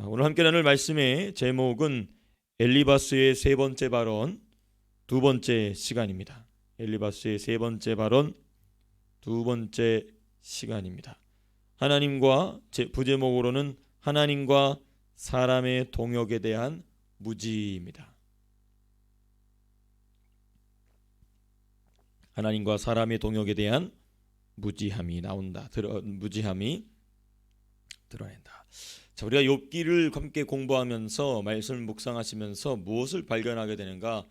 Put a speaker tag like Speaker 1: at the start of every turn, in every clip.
Speaker 1: 오늘 함께 나눌 말씀의 제목은 엘리바스의 세 번째 발언, 두 번째 시간입니다. 엘리바스의 세 번째 발언, 두 번째 시간입니다. 하나님과 부제목으로는 하나님과 사람의 동역에 대한 무지입니다. 하나님과 사람의 동역에 대한 무지함이 나온다. 무지함이 드러낸다. 자, 우리가 욥기를 함께 공부하면서 말씀을 묵상하시면서 무엇을 발견하게 되는가?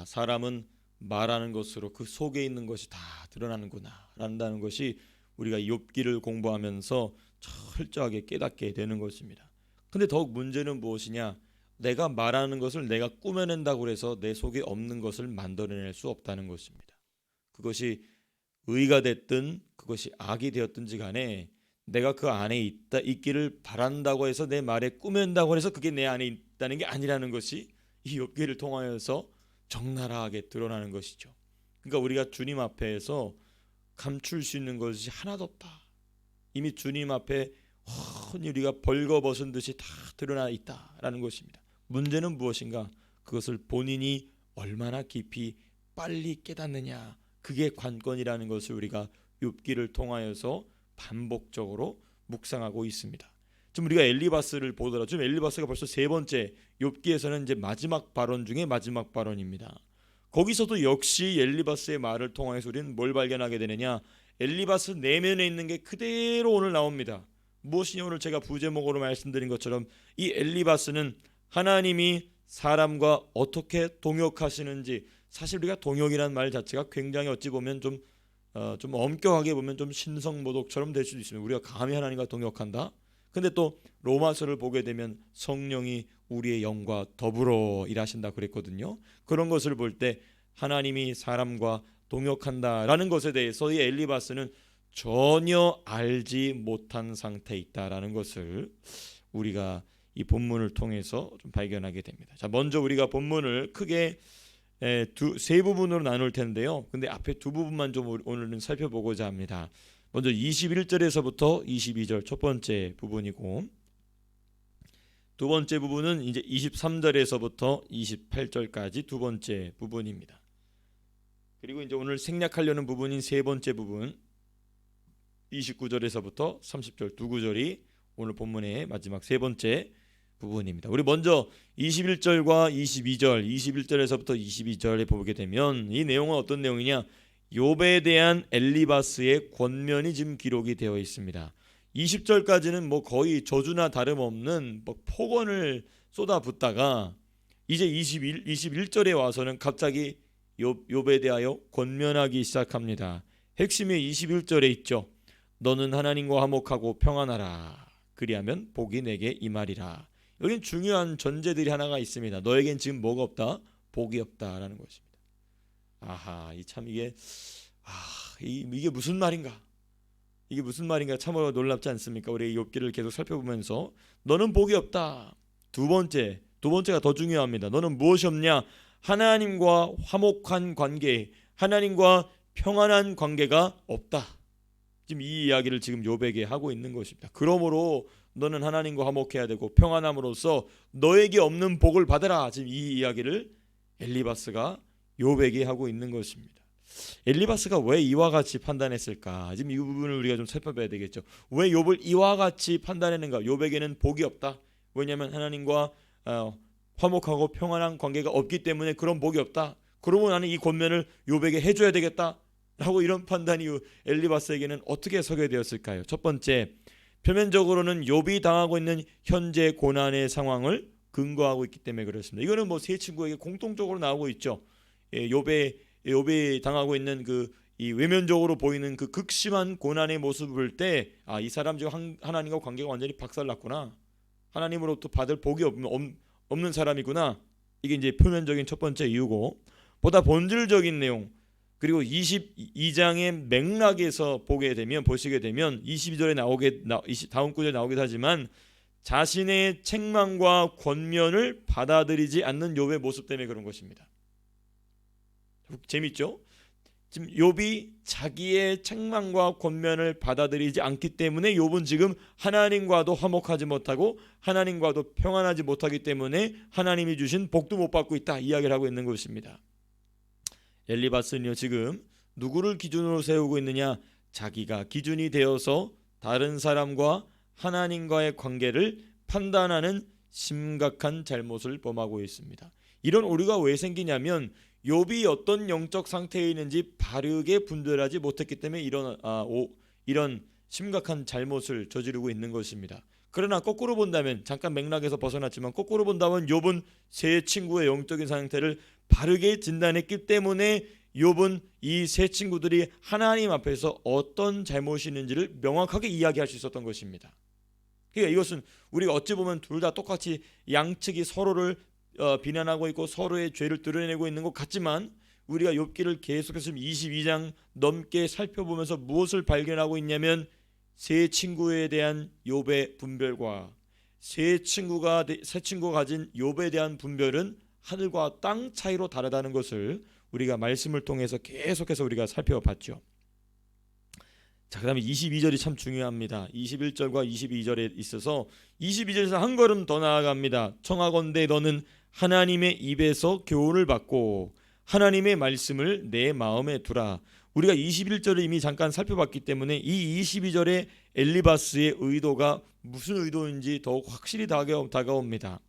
Speaker 1: 사람은 말하는 것으로 그 속에 있는 것이 다 드러나는구나 라는 것이 우리가 욥기를 공부하면서 철저하게 깨닫게 되는 것입니다. 근데 더욱 문제는 무엇이냐? 내가 말하는 것을 내가 꾸며낸다고 해서 내 속에 없는 것을 만들어낼 수 없다는 것입니다. 그것이 의가 됐든 그것이 악이 되었든지 간에 내가 그 안에 있기를 바란다고 해서 내 말에 꾸민다고 해서 그게 내 안에 있다는 게 아니라는 것이 이 욥기를 통하여서 적나라하게 드러나는 것이죠. 그러니까 우리가 주님 앞에서 감출 수 있는 것이 하나도 없다. 이미 주님 앞에 훤히 우리가 벌거벗은 듯이 다 드러나 있다라는 것입니다. 문제는 무엇인가? 그것을 본인이 얼마나 깊이 빨리 깨닫느냐, 그게 관건이라는 것을 우리가 욥기를 통하여서 반복적으로 묵상하고 있습니다. 지금 우리가 엘리바스를 보더라도 지금 엘리바스가 벌써 세 번째, 욥기에서는 이제 마지막 발언 중에 마지막 발언입니다. 거기서도 역시 엘리바스의 말을 통해서 우리는 뭘 발견하게 되느냐? 엘리바스 내면에 있는 게 그대로 오늘 나옵니다. 무엇이냐? 오늘 제가 부제목으로 말씀드린 것처럼 이 엘리바스는 하나님이 사람과 어떻게 동역하시는지, 사실 우리가 동역이라는 말 자체가 굉장히 어찌 보면 좀 엄격하게 보면 좀 신성모독처럼 될 수도 있습니다. 우리가 감히 하나님과 동역한다. 근데 또 로마서를 보게 되면 성령이 우리의 영과 더불어 일하신다 그랬거든요. 그런 것을 볼 때 하나님이 사람과 동역한다라는 것에 대해서 이 엘리바스는 전혀 알지 못한 상태에 있다라는 것을 우리가 이 본문을 통해서 좀 발견하게 됩니다. 자, 먼저 우리가 본문을 크게 세 부분으로 나눌 텐데요. 근데 앞에 두 부분만 좀 오늘은 살펴보고자 합니다. 먼저 21절에서부터 22절 첫 번째 부분이고, 두 번째 부분은 이제 23절에서부터 28절까지 두 번째 부분입니다. 그리고 이제 오늘 생략하려는 부분인 세 번째 부분 29절에서부터 30절 두 구절이 오늘 본문의 마지막 세 번째 부분입니다. 우리 먼저 21절과 22절, 21절에서부터 22절에 보게 되면 이 내용은 어떤 내용이냐? 욥에 대한 엘리바스의 권면이 지금 기록이 되어 있습니다. 20절까지는 뭐 거의 저주나 다름없는 폭언을 쏟아붓다가 이제 21절에 와서는 갑자기 욥에 대하여 권면하기 시작합니다. 핵심이 21절에 있죠. 너는 하나님과 화목하고 평안하라. 그리하면 복이 내게 임하리라. 여기는 중요한 전제들이 하나가 있습니다. 너에겐 지금 뭐가 없다? 복이 없다라는 것입니다. 이게 무슨 말인가? 이게 무슨 말인가? 참으로 놀랍지 않습니까? 우리 욥기를 계속 살펴보면서 너는 복이 없다. 두 번째가 더 중요합니다. 너는 무엇이 없냐? 하나님과 화목한 관계, 하나님과 평안한 관계가 없다. 지금 이 이야기를 지금 욥에게 하고 있는 것입니다. 그러므로 너는 하나님과 화목해야 되고 평안함으로써 너에게 없는 복을 받으라. 지금 이 이야기를 엘리바스가 욥에게 하고 있는 것입니다. 엘리바스가 왜 이와 같이 판단했을까? 지금 이 부분을 우리가 좀 살펴봐야 되겠죠. 왜 욥을 이와 같이 판단했는가? 욥에게는 복이 없다. 왜냐하면 하나님과 화목하고 평안한 관계가 없기 때문에 그런 복이 없다. 그러면 나는 이 권면을 욥에게 해줘야 되겠다 라고 이런 판단이 엘리바스에게는 어떻게 서게 되었을까요? 첫 번째, 표면적으로는 욥이 당하고 있는 현재 고난의 상황을 근거하고 있기 때문에 그렇습니다. 이거는 뭐 세 친구에게 공통적으로 나오고 있죠. 욥이 당하고 있는 이 외면적으로 보이는 그 극심한 고난의 모습을 볼 때 이 사람 지금 하나님과 관계가 완전히 박살났구나. 하나님으로부터 받을 복이 없는 사람이구나. 이게 이제 표면적인 첫 번째 이유고, 보다 본질적인 내용, 그리고 22장의 맥락에서 보시게 되면 22절에 다음 구절에 나오기도 하지만 자신의 책망과 권면을 받아들이지 않는 욥의 모습 때문에 그런 것입니다. 재밌죠? 지금 욥이 자기의 책망과 권면을 받아들이지 않기 때문에 욥은 지금 하나님과도 화목하지 못하고 하나님과도 평안하지 못하기 때문에 하나님이 주신 복도 못 받고 있다 이야기를 하고 있는 것입니다. 엘리바스는요 지금 누구를 기준으로 세우고 있느냐? 자기가 기준이 되어서 다른 사람과 하나님과의 관계를 판단하는 심각한 잘못을 범하고 있습니다. 이런 오류가 왜 생기냐면 욥이 어떤 영적 상태에 있는지 바르게 분별하지 못했기 때문에 이런 심각한 잘못을 저지르고 있는 것입니다. 그러나 거꾸로 본다면, 잠깐 맥락에서 벗어났지만 거꾸로 본다면 욥은 세 친구의 영적인 상태를 바르게 진단했기 때문에 욥은 이 세 친구들이 하나님 앞에서 어떤 잘못이 있는지를 명확하게 이야기할 수 있었던 것입니다. 그러니까 이것은 우리가 어찌 보면 둘 다 똑같이 양측이 서로를 비난하고 있고 서로의 죄를 드러내고 있는 것 같지만, 우리가 욥기를 계속해서 22장 넘게 살펴보면서 무엇을 발견하고 있냐면 세 친구에 대한 욥의 분별과 세 친구가 가진 욥에 대한 분별은 하늘과 땅 차이로 다르다는 것을 우리가 말씀을 통해서 계속해서 우리가 살펴봤죠. 자, 그 다음에 22절이 참 중요합니다. 21절과 22절에 있어서 22절에서 한 걸음 더 나아갑니다. 청하건대 너는 하나님의 입에서 교훈을 받고 하나님의 말씀을 내 마음에 두라. 우리가 21절을 이미 잠깐 살펴봤기 때문에 이 22절의 엘리바스의 의도가 무슨 의도인지 더욱 확실히 다가옵니다.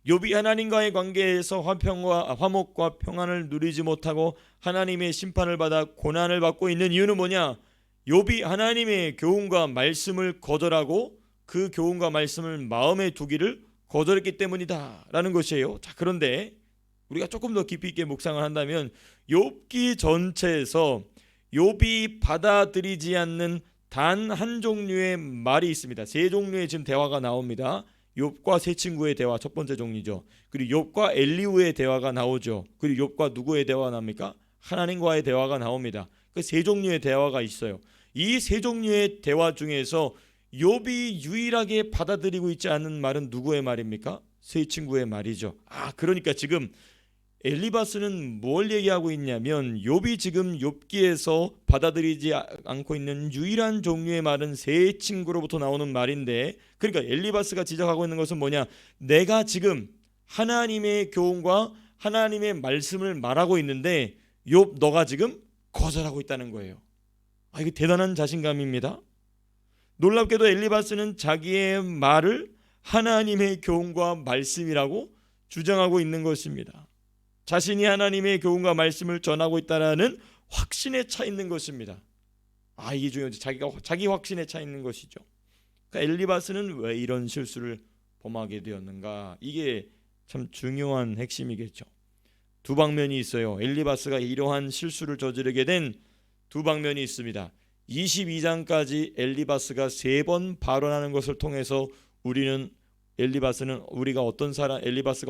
Speaker 1: 욥이 하나님과의 관계에서 화목과 평안을 누리지 못하고 하나님의 심판을 받아 고난을 받고 있는 이유는 뭐냐? 욥이 하나님의 교훈과 말씀을 거절하고 그 교훈과 말씀을 마음에 두기를 거절했기 때문이다 라는 것이에요. 자, 그런데 우리가 조금 더 깊이 있게 묵상을 한다면 욥기 전체에서 욥이 받아들이지 않는 단 한 종류의 말이 있습니다. 세 종류의 지금 대화가 나옵니다. 욥과 세 친구의 대화 첫 번째 종류죠. 그리고 욥과 엘리후의 대화가 나오죠. 그리고 욥과 누구의 대화가 나옵니까? 하나님과의 대화가 나옵니다. 그 세 종류의 대화가 있어요. 이 세 종류의 대화 중에서 욥이 유일하게 받아들이고 있지 않는 말은 누구의 말입니까? 세 친구의 말이죠. 그러니까 지금 엘리바스는 뭘 얘기하고 있냐면 욥이 지금 욥기에서 받아들이지 않고 있는 유일한 종류의 말은 세 친구로부터 나오는 말인데, 그러니까 엘리바스가 지적하고 있는 것은 뭐냐? 내가 지금 하나님의 교훈과 하나님의 말씀을 말하고 있는데 욥 너가 지금 거절하고 있다는 거예요. 이게 대단한 자신감입니다. 놀랍게도 엘리바스는 자기의 말을 하나님의 교훈과 말씀이라고 주장하고 있는 것입니다. 자신이 하나님의 교훈과 말씀을 전하고 있다라는 확신에 차 있는 것입니다. 이게 중요하죠. 자기 확신에 차 있는 것이죠. 그러니까 엘리바스는 왜 이런 실수를 범하게 되었는가? 이게 참 중요한 핵심이겠죠. 두 방면이 있어요. 엘리바스가 이러한 실수를 저지르게 된 두 방면이 있습니다. 22장까지 엘리바스가 3번 발언하는 것을 통해서 엘리바스가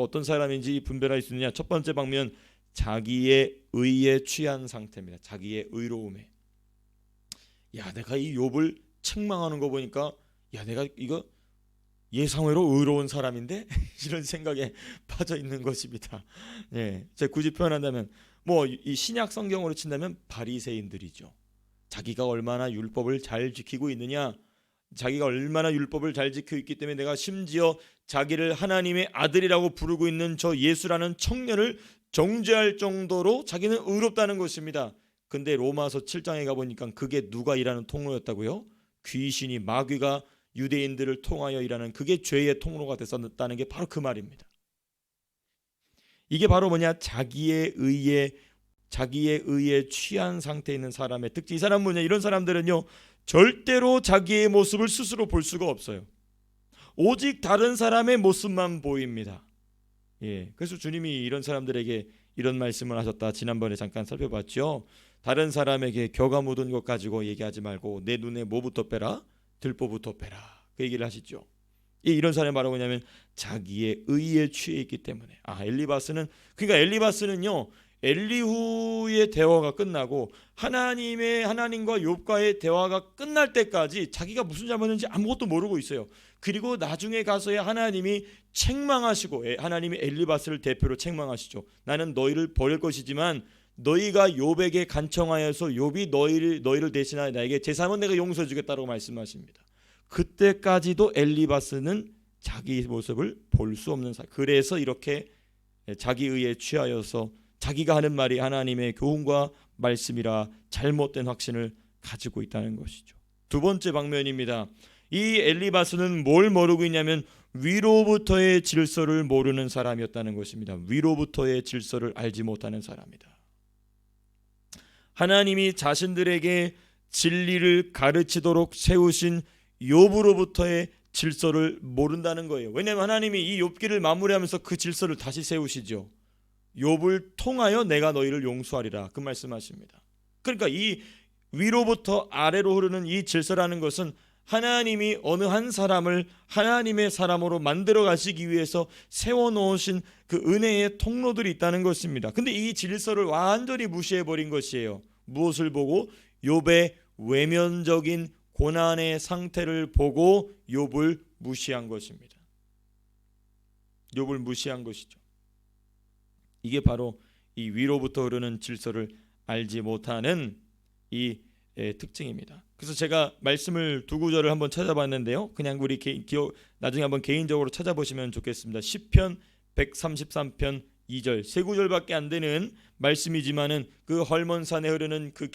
Speaker 1: 어떤 사람인지 분별할 수 있느냐. 첫 번째 방면, 자기의 의에 취한 상태입니다. 자기의 의로움에. 내가 이 욥을 책망하는 거 보니까 내가 이거 예상외로 의로운 사람인데 이런 생각에 빠져 있는 것입니다. 제가 굳이 표현한다면 이 신약 성경으로 친다면 바리새인들이죠. 자기가 얼마나 율법을 잘 지키고 있느냐, 자기가 얼마나 율법을 잘 지키고 있기 때문에 내가 심지어 자기를 하나님의 아들이라고 부르고 있는 저 예수라는 청년을 정죄할 정도로 자기는 의롭다는 것입니다. 근데 로마서 7장에 가보니까 그게 누가 일하는 통로였다고요? 귀신이, 마귀가 유대인들을 통하여 일하는, 그게 죄의 통로가 됐었다는 게 바로 그 말입니다. 이게 바로 뭐냐? 자기의 의에 취한 상태에 있는 사람의 특징. 이 사람은 뭐냐? 이런 사람들은요 절대로 자기의 모습을 스스로 볼 수가 없어요. 오직 다른 사람의 모습만 보입니다. 그래서 주님이 이런 사람들에게 이런 말씀을 하셨다. 지난번에 잠깐 살펴봤죠. 다른 사람에게 겨가 묻은 것 가지고 얘기하지 말고 내 눈에 뭐부터 빼라? 들보부터 빼라. 그 얘기를 하시죠. 이런 사람이 바로 뭐냐면 자기의 의에 취해 있기 때문에. 엘리바스는요 엘리후의 대화가 끝나고 하나님과 욥과의 대화가 끝날 때까지 자기가 무슨 잘못했는지 아무것도 모르고 있어요. 그리고 나중에 가서야 하나님이 책망하시고, 하나님이 엘리바스를 대표로 책망하시죠. 나는 너희를 버릴 것이지만 너희가 욥에게 간청하여서 욥이 너희를 대신하여 나에게 제사하면 내가 용서해 주겠다고 말씀하십니다. 그때까지도 엘리바스는 자기 모습을 볼 수 없는 사람. 그래서 이렇게 자기 의에 취하여서 자기가 하는 말이 하나님의 교훈과 말씀이라 잘못된 확신을 가지고 있다는 것이죠. 두 번째 방면입니다. 이 엘리바스는 뭘 모르고 있냐면 위로부터의 질서를 모르는 사람이었다는 것입니다. 위로부터의 질서를 알지 못하는 사람이다. 하나님이 자신들에게 진리를 가르치도록 세우신 욥으로부터의 질서를 모른다는 거예요. 왜냐하면 하나님이 이 욥기를 마무리하면서 그 질서를 다시 세우시죠. 욥을 통하여 내가 너희를 용서하리라 그 말씀하십니다. 그러니까 이 위로부터 아래로 흐르는 이 질서라는 것은 하나님이 어느 한 사람을 하나님의 사람으로 만들어 가시기 위해서 세워놓으신 그 은혜의 통로들이 있다는 것입니다. 근데 이 질서를 완전히 무시해버린 것이에요. 무엇을 보고? 욥의 외면적인 고난의 상태를 보고 욥을 무시한 것입니다. 욥을 무시한 것이죠. 이게 바로 이 위로부터 흐르는 질서를 알지 못하는 이 특징입니다. 그래서 제가 말씀을 두 구절을 한번 찾아봤는데요. 그냥 우리 나중에 한번 개인적으로 찾아보시면 좋겠습니다. 시편 133편 2절 세 구절밖에 안 되는 말씀이지만은 그 헐몬산에 흐르는 그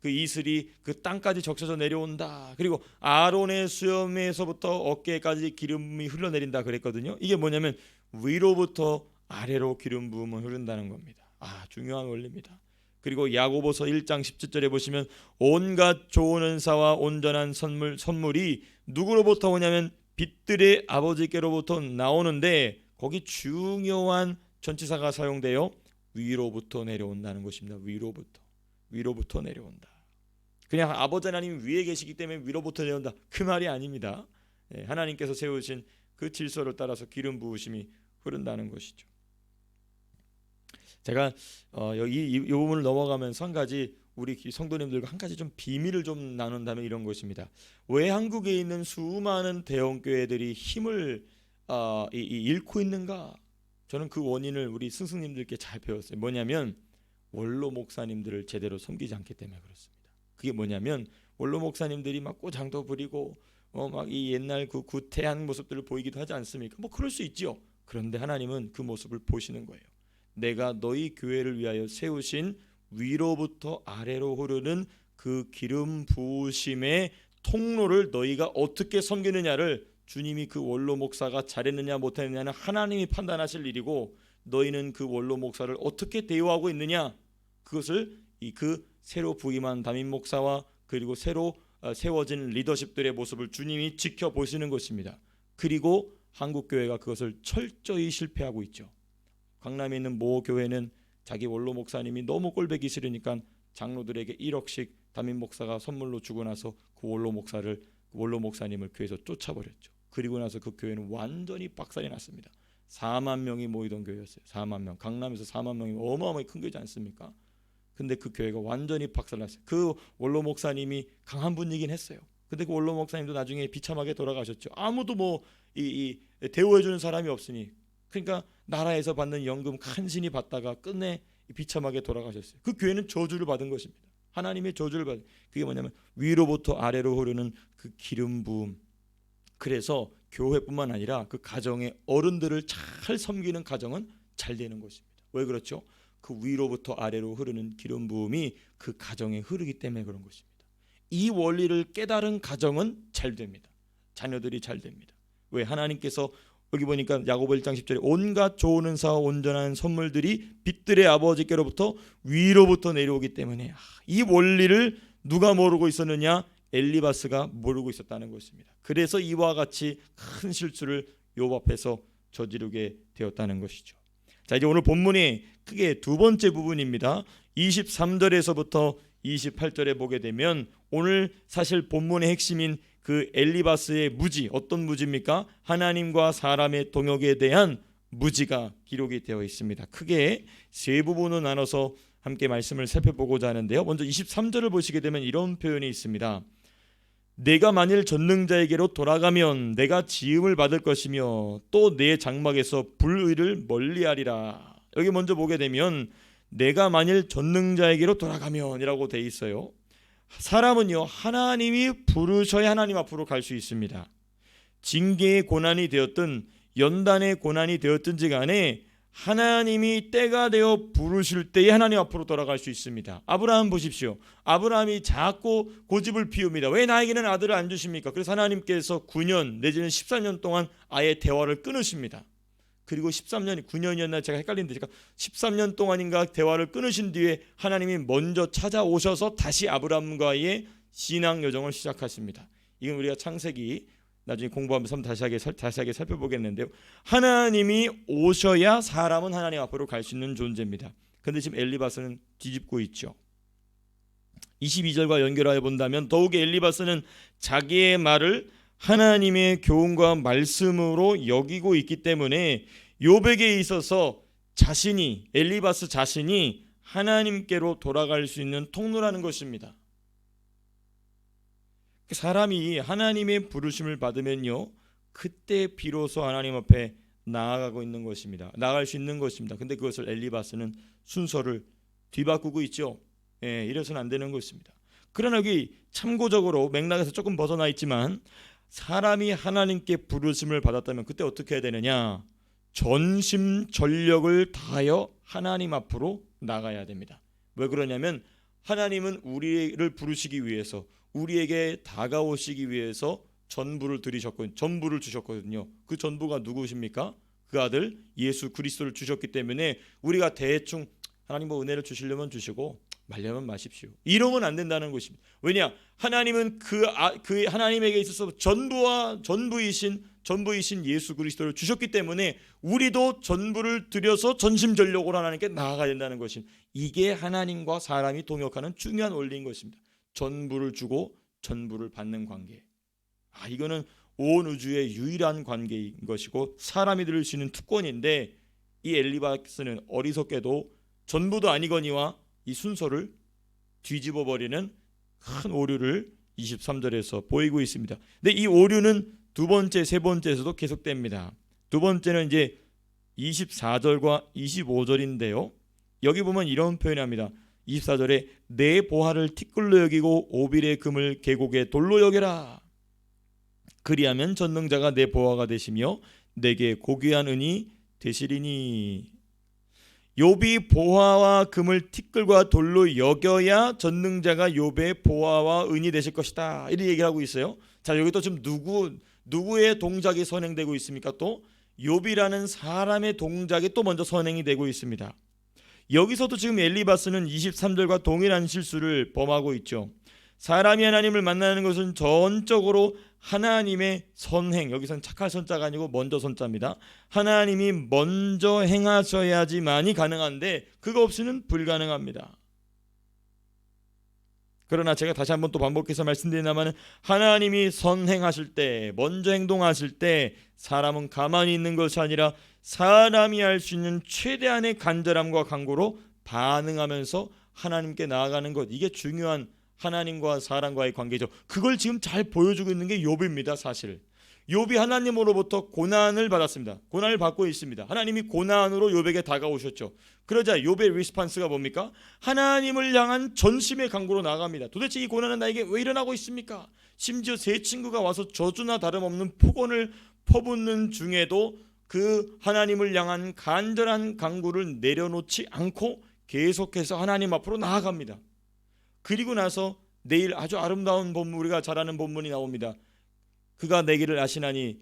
Speaker 1: 이슬이 그 땅까지 적셔서 내려온다. 그리고 아론의 수염에서부터 어깨까지 기름이 흘러내린다 그랬거든요. 이게 뭐냐면 위로부터 아래로 기름 부음을 흐른다는 겁니다. 중요한 원리입니다. 그리고 야고보서 1장 17절에 보시면 온갖 좋은 은사와 온전한 선물이 누구로부터 오냐면 빛들의 아버지께로부터 나오는데 거기 중요한 전치사가 사용되어 위로부터 내려온다는 것입니다. 위로부터 내려온다. 그냥 아버지 하나님 위에 계시기 때문에 위로부터 내려온다 그 말이 아닙니다. 하나님께서 세우신 그 질서를 따라서 기름 부으심이 흐른다는 것이죠. 제가 이 부분을 넘어가면서 한 가지 우리 성도님들과 한 가지 좀 비밀을 좀 나눈다면 이런 것입니다. 왜 한국에 있는 수많은 대형교회들이 힘을 잃고 있는가? 저는 그 원인을 우리 스승님들께 잘 배웠어요. 뭐냐면 원로 목사님들을 제대로 섬기지 않기 때문에 그렇습니다. 그게 뭐냐면 원로 목사님들이 막 꼬장도 부리고 막 이 옛날 그 구태한 모습들을 보이기도 하지 않습니까? 뭐 그럴 수 있지요. 그런데 하나님은 그 모습을 보시는 거예요. 내가 너희 교회를 위하여 세우신 위로부터 아래로 흐르는 그 기름 부으심의 통로를 너희가 어떻게 섬기느냐를 주님이 그 원로 목사가 잘했느냐 못했느냐는 하나님이 판단하실 일이고 너희는 그 원로 목사를 어떻게 대우하고 있느냐 그것을 그 새로 부임한 담임 목사와 그리고 새로 세워진 리더십들의 모습을 주님이 지켜보시는 것입니다. 그리고 한국교회가 그것을 철저히 실패하고 있죠. 강남에 있는 모 교회는 자기 원로 목사님이 너무 꼴보기 싫으니까 장로들에게 1억씩 담임 목사가 선물로 주고 나서 그 원로 목사님을 교회에서 쫓아버렸죠. 그리고 나서 그 교회는 완전히 박살이 났습니다. 4만 명이 모이던 교회였어요. 4만 명. 강남에서 4만 명이 어마어마하게 큰 교회지 않습니까? 근데 그 교회가 완전히 박살났어요. 그 원로 목사님이 강한 분이긴 했어요. 근데 그 원로 목사님도 나중에 비참하게 돌아가셨죠. 아무도 대우해주는 사람이 없으니 그러니까 나라에서 받는 연금 간신히 받다가 끝내 비참하게 돌아가셨어요. 그 교회는 저주를 받은 것입니다. 하나님의 저주를 받은. 그게 뭐냐면 위로부터 아래로 흐르는 그 기름 부음. 그래서 교회뿐만 아니라 그 가정의 어른들을 잘 섬기는 가정은 잘 되는 것입니다. 왜 그렇죠? 그 위로부터 아래로 흐르는 기름 부음이 그 가정에 흐르기 때문에 그런 것입니다. 이 원리를 깨달은 가정은 잘 됩니다. 자녀들이 잘 됩니다. 왜? 하나님께서 여기 보니까 야고보 1장 10절에 온갖 좋은 은사와 온전한 선물들이 빛들의 아버지께로부터 위로부터 내려오기 때문에 이 원리를 누가 모르고 있었느냐? 엘리바스가 모르고 있었다는 것입니다. 그래서 이와 같이 큰 실수를 욥 앞에서 저지르게 되었다는 것이죠. 자, 이제 오늘 본문이 크게 두 번째 부분입니다. 23절에서부터 28절에 보게 되면 오늘 사실 본문의 핵심인 그 엘리바스의 무지, 어떤 무지입니까? 하나님과 사람의 동역에 대한 무지가 기록이 되어 있습니다. 크게 세 부분으로 나눠서 함께 말씀을 살펴보고자 하는데요. 먼저 23절을 보시게 되면 이런 표현이 있습니다. 내가 만일 전능자에게로 돌아가면 내가 지음을 받을 것이며 또 내 장막에서 불의를 멀리하리라. 여기 먼저 보게 되면 내가 만일 전능자에게로 돌아가면이라고 돼 있어요. 사람은요, 하나님이 부르셔야 하나님 앞으로 갈 수 있습니다. 징계의 고난이 되었든 연단의 고난이 되었든지 간에 하나님이 때가 되어 부르실 때에 하나님 앞으로 돌아갈 수 있습니다. 아브라함 보십시오. 아브라함이 자꾸 고집을 피웁니다. 왜 나에게는 아들을 안 주십니까? 그래서 하나님께서 9년 내지는 14년 동안 아예 대화를 끊으십니다. 그리고 13년이 9년이었나 제가 헷갈리는데 제가 13년 동안인가 대화를 끊으신 뒤에 하나님이 먼저 찾아오셔서 다시 아브라함과의 신앙 여정을 시작하십니다. 이건 우리가 창세기 나중에 공부하면서 다시하게 살펴보겠는데요. 하나님이 오셔야 사람은 하나님 앞으로 갈 수 있는 존재입니다. 그런데 지금 엘리바스는 뒤집고 있죠. 22절과 연결하여 본다면 더욱이 엘리바스는 자기의 말을 하나님의 교훈과 말씀으로 여기고 있기 때문에 욥에게 있어서 엘리바스 자신이 하나님께로 돌아갈 수 있는 통로라는 것입니다. 사람이 하나님의 부르심을 받으면요, 그때 비로소 하나님 앞에 나아갈 수 있는 것입니다. 근데 그것을 엘리바스는 순서를 뒤바꾸고 있죠. 이래서는 안 되는 것입니다. 그러나 여기 참고적으로 맥락에서 조금 벗어나 있지만 사람이 하나님께 부르심을 받았다면 그때 어떻게 해야 되느냐? 전심전력을 다하여 하나님 앞으로 나가야 됩니다. 왜 그러냐면 하나님은 우리를 부르시기 위해서, 우리에게 다가오시기 위해서 전부를 주셨거든요. 그 전부가 누구십니까? 그 아들 예수 그리스도를 주셨기 때문에 우리가 대충 하나님 은혜를 주시려면 주시고 말려면 마십시오, 이러면 안 된다는 것입니다. 왜냐? 하나님은 그 하나님에게 있어서 전부이신 예수 그리스도를 주셨기 때문에 우리도 전부를 들여서 전심전력으로 하나님께 나아가야 된다는 것입니다. 이게 하나님과 사람이 동역하는 중요한 원리인 것입니다. 전부를 주고 전부를 받는 관계. 이거는 온 우주의 유일한 관계인 것이고 사람이 들을 수 있는 특권인데, 이 엘리바스는 어리석게도 전부도 아니거니와 이 순서를 뒤집어 버리는 큰 오류를 23절에서 보이고 있습니다. 근데 이 오류는 두 번째, 세 번째에서도 계속됩니다. 두 번째는 이제 24절과 25절인데요. 여기 보면 이런 표현을 합니다. 24절에 내 보화를 티끌로 여기고 오빌의 금을 계곡의 돌로 여겨라. 그리하면 전능자가 내 보화가 되시며 내게 고귀한 은이 되시리니. 욥이 보화와 금을 티끌과 돌로 여겨야 전능자가 욥의 보화와 은이 되실 것이다, 이렇게 얘기를 하고 있어요. 자, 여기 또 지금 누구의 동작이 선행되고 있습니까? 또 욥이라는 사람의 동작이 또 먼저 선행이 되고 있습니다. 여기서도 지금 엘리바스는 23절과 동일한 실수를 범하고 있죠. 사람이 하나님을 만나는 것은 전적으로 하나님의 선행, 여기서는 착할 선자가 아니고 먼저 선자입니다. 하나님이 먼저 행하셔야지만이 가능한데 그거 없이는 불가능합니다. 그러나 제가 다시 한번 또 반복해서 말씀드리나마는 하나님이 선행하실 때, 먼저 행동하실 때 사람은 가만히 있는 것이 아니라 사람이 할 수 있는 최대한의 간절함과 간구로 반응하면서 하나님께 나아가는 것, 이게 중요한 하나님과 사람과의 관계죠. 그걸 지금 잘 보여주고 있는 게 욥입니다. 사실 욥이 하나님으로부터 고난을 받았습니다. 고난을 받고 있습니다. 하나님이 고난으로 욥에게 다가오셨죠. 그러자 욥의 리스판스가 뭡니까? 하나님을 향한 전심의 간구로 나아갑니다. 도대체 이 고난은 나에게 왜 일어나고 있습니까? 심지어 세 친구가 와서 저주나 다름없는 폭언을 퍼붓는 중에도 그 하나님을 향한 간절한 간구를 내려놓지 않고 계속해서 하나님 앞으로 나아갑니다. 그리고 나서 내일 아주 아름다운 본문, 우리가 잘 아는 본문이 나옵니다. 그가 내 길을 아시나니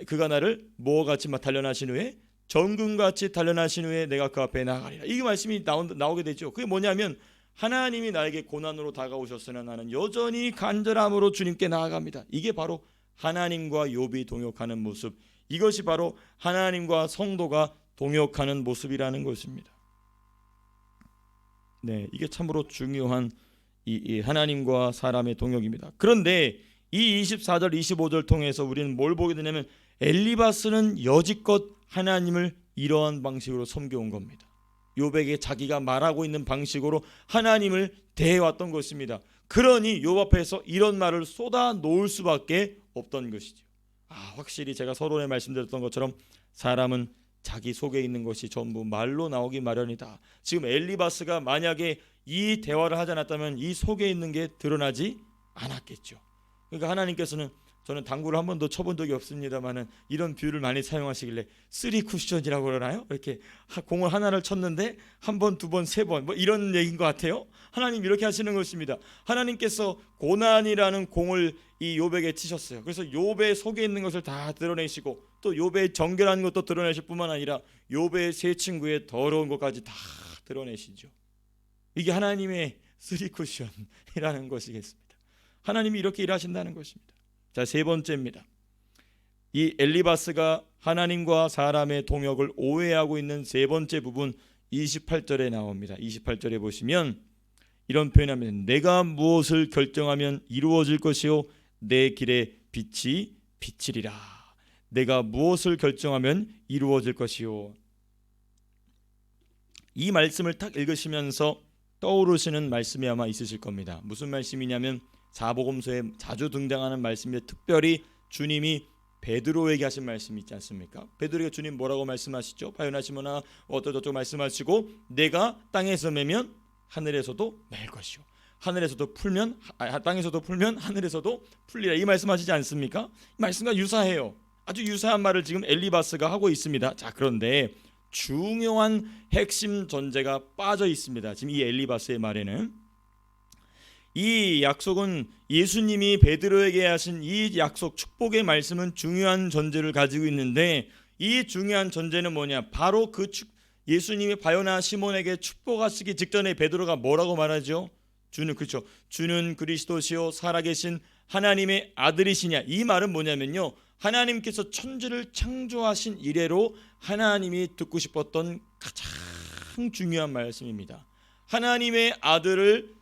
Speaker 1: 그가 나를 뭐와 같이 단련하신 후에 정금같이 단련하신 후에 내가 그 앞에 나아가리라. 이 말씀이 나오게 되죠. 그게 뭐냐면 하나님이 나에게 고난으로 다가오셨으나 나는 여전히 간절함으로 주님께 나아갑니다. 이게 바로 하나님과 욥이 동역하는 모습, 이것이 바로 하나님과 성도가 동역하는 모습이라는 것입니다. 네, 이게 참으로 중요한 이 하나님과 사람의 동역입니다. 그런데 이 24절 25절 통해서 우리는 뭘 보게 되냐면 엘리바스는 여지껏 하나님을 이러한 방식으로 섬겨온 겁니다. 욥에게 자기가 말하고 있는 방식으로 하나님을 대해왔던 것입니다. 그러니 욥 앞에서 이런 말을 쏟아 놓을 수밖에 없던 것이죠. 확실히 제가 서론에 말씀드렸던 것처럼 사람은 자기 속에 있는 것이 전부 말로 나오기 마련이다. 지금 엘리바스가 만약에 이 대화를 하지 않았다면 이 속에 있는 게 드러나지 않았겠죠. 그러니까 하나님께서는, 저는 당구를 한 번도 쳐본 적이 없습니다만은 이런 비유를 많이 사용하시길래 쓰리 쿠션이라고 그러나요? 이렇게 공을 하나를 쳤는데 한 번, 두 번, 세 번, 뭐 이런 얘기인 것 같아요. 하나님 이렇게 하시는 것입니다. 하나님께서 고난이라는 공을 이 욥에게 치셨어요. 그래서 욥의 속에 있는 것을 다 드러내시고 또 욥의 정결한 것도 드러내실 뿐만 아니라 욥의 세 친구의 더러운 것까지 다 드러내시죠. 이게 하나님의 쓰리 쿠션이라는 것이겠습니다. 하나님이 이렇게 일하신다는 것입니다. 자, 세 번째입니다. 이 엘리바스가 하나님과 사람의 동역을 오해하고 있는 세 번째 부분 28절에 나옵니다. 28절에 보시면 이런 표현합니다. 내가 무엇을 결정하면 이루어질 것이요 내 길에 빛이 비치리라. 내가 무엇을 결정하면 이루어질 것이요. 이 말씀을 딱 읽으시면서 떠오르시는 말씀이 아마 있으실 겁니다. 무슨 말씀이냐면 사복음서에 자주 등장하는 말씀인데 특별히 주님이 베드로에게 하신 말씀이 있지 않습니까? 베드로에게 주님 뭐라고 말씀하시죠? 바요나 시몬아 어떠저쩌고 말씀하시고 내가 땅에서 매면 하늘에서도 맬 것이요 하늘에서도 풀면 땅에서도 풀면 하늘에서도 풀리라. 이 말씀하시지 않습니까? 이 말씀과 유사해요. 아주 유사한 말을 지금 엘리바스가 하고 있습니다. 자, 그런데 중요한 핵심 전제가 빠져 있습니다. 지금 이 엘리바스의 말에는 이 약속은 예수님이 베드로에게 하신 이 약속 축복의 말씀은 중요한 전제를 가지고 있는데 이 중요한 전제는 뭐냐? 바로 그 예수님이 바요나 시몬에게 축복하시기 직전에 베드로가 뭐라고 말하죠? 주는 그리스도시요 살아계신 하나님의 아들이시냐. 이 말은 뭐냐면요, 하나님께서 천지를 창조하신 이래로 하나님이 듣고 싶었던 가장 중요한 말씀입니다. 하나님의 아들을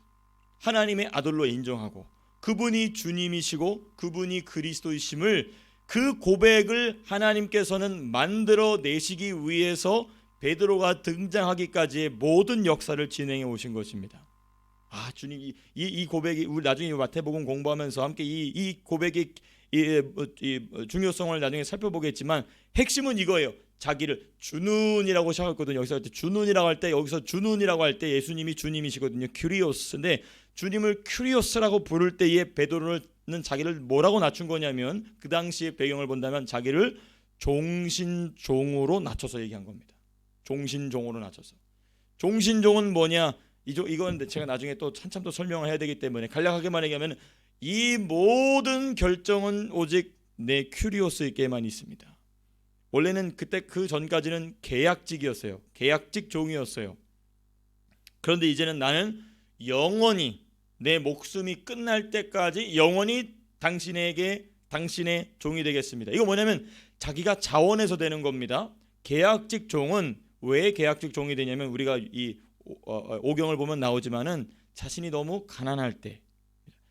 Speaker 1: 하나님의 아들로 인정하고 그분이 주님이시고 그분이 그리스도이심을, 그 고백을 하나님께서는 만들어 내시기 위해서 베드로가 등장하기까지의 모든 역사를 진행해 오신 것입니다. 아, 주님, 이 고백이 우리 나중에 마태복음 공부하면서 함께 이 고백의 이 중요성을 나중에 살펴보겠지만 핵심은 이거예요. 자기를 주눈이라고 시작했거든요. 여기서 주눈이라고 할 때, 여기서 주눈이라고 할 때 예수님이 주님이시거든요. 큐리오스인데 주님을 큐리오스라고 부를 때에 베드로는 자기를 뭐라고 낮춘 거냐면 그 당시의 배경을 본다면 자기를 종신종으로 낮춰서 얘기한 겁니다. 종신종으로 낮춰서. 종신종은 뭐냐? 이건 제가 나중에 또 한참 더 설명을 해야 되기 때문에 간략하게만 얘기하면 이 모든 결정은 오직 내 큐리오스에게만 있습니다. 원래는 그때 그 전까지는 계약직이었어요. 계약직 종이었어요. 그런데 이제는 나는 영원히 내 목숨이 끝날 때까지 영원히 당신의 종이 되겠습니다. 이거 뭐냐면 자기가 자원해서 되는 겁니다. 계약직 종은 왜 계약직 종이 되냐면 우리가 이 오경을 보면 나오지만은 자신이 너무 가난할 때,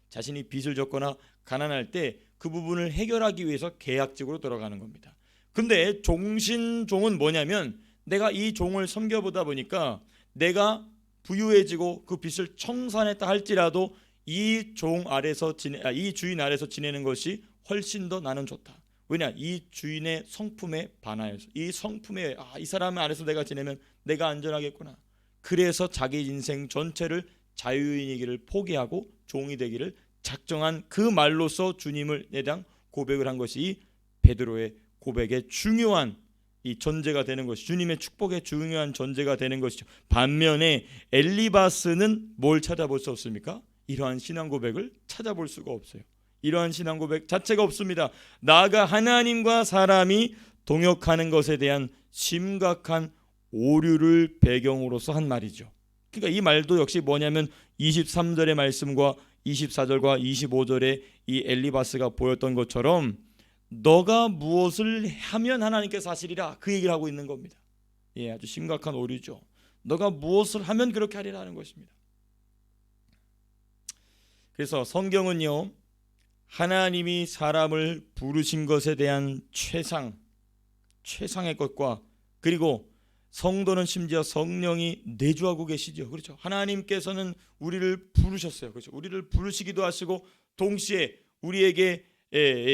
Speaker 1: 자신이 빚을 졌거나 가난할 때 그 부분을 해결하기 위해서 계약직으로 들어가는 겁니다. 근데 종신종은 뭐냐면 내가 이 종을 섬겨보다 보니까 내가 부유해지고 그 빚을 청산했다 할지라도 이 주인 아래서 지내는 것이 훨씬 더 나는 좋다. 왜냐? 이 주인의 성품에 반하여서, 이 성품에 이 사람 아래서 내가 지내면 내가 안전하겠구나. 그래서 자기 인생 전체를 자유인이기를 포기하고 종이 되기를 작정한 그 말로서 주님을 대당 고백을 한 것이 베드로의 고백의 중요한 이 전제가 되는 것이, 주님의 축복의 중요한 전제가 되는 것이죠. 반면에 엘리바스는 뭘 찾아볼 수 없습니까? 이러한 신앙 고백을 찾아볼 수가 없어요. 이러한 신앙 고백 자체가 없습니다. 나아가 하나님과 사람이 동역하는 것에 대한 심각한 오류를 배경으로서 한 말이죠. 그러니까 이 말도 역시 뭐냐면 23절의 말씀과 24절과 25절에 이 엘리바스가 보였던 것처럼 너가 무엇을 하면 하나님께서 하시리라, 그 얘기를 하고 있는 겁니다. 예, 아주 심각한 오류죠. 너가 무엇을 하면 그렇게 하리라 하는 것입니다. 그래서 성경은요, 하나님이 사람을 부르신 것에 대한 최상의 것과, 그리고 성도는 심지어 성령이 내주하고 계시죠. 그렇죠. 하나님께서는 우리를 부르셨어요. 그렇죠. 우리를 부르시기도 하시고 동시에 우리에게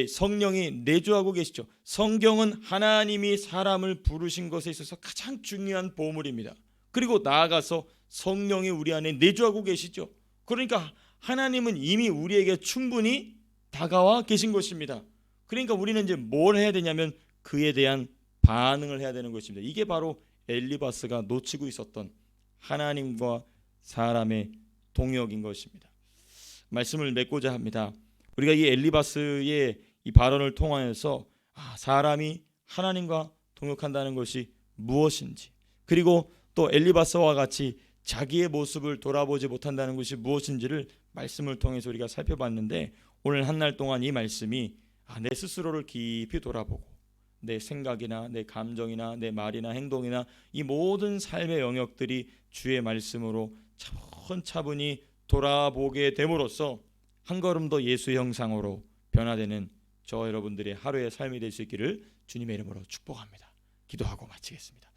Speaker 1: 성령이 내주하고 계시죠. 성경은 하나님이 사람을 부르신 것에 있어서 가장 중요한 보물입니다. 그리고 나아가서 성령이 우리 안에 내주하고 계시죠. 그러니까 하나님은 이미 우리에게 충분히 다가와 계신 것입니다. 그러니까 우리는 이제 뭘 해야 되냐면 그에 대한 반응을 해야 되는 것입니다. 이게 바로 엘리바스가 놓치고 있었던 하나님과 사람의 동역인 것입니다. 말씀을 맺고자 합니다. 우리가 이 엘리바스의 이 발언을 통하여서 사람이 하나님과 동역한다는 것이 무엇인지, 그리고 또 엘리바스와 같이 자기의 모습을 돌아보지 못한다는 것이 무엇인지를 말씀을 통해서 우리가 살펴봤는데, 오늘 한 날 동안 이 말씀이 내 스스로를 깊이 돌아보고 내 생각이나 내 감정이나 내 말이나 행동이나 이 모든 삶의 영역들이 주의 말씀으로 차분차분히 돌아보게 됨으로써 한 걸음 더 예수 형상으로 변화되는 저 여러분들의 하루의 삶이 될 수 있기를 주님의 이름으로 축복합니다. 기도하고 마치겠습니다.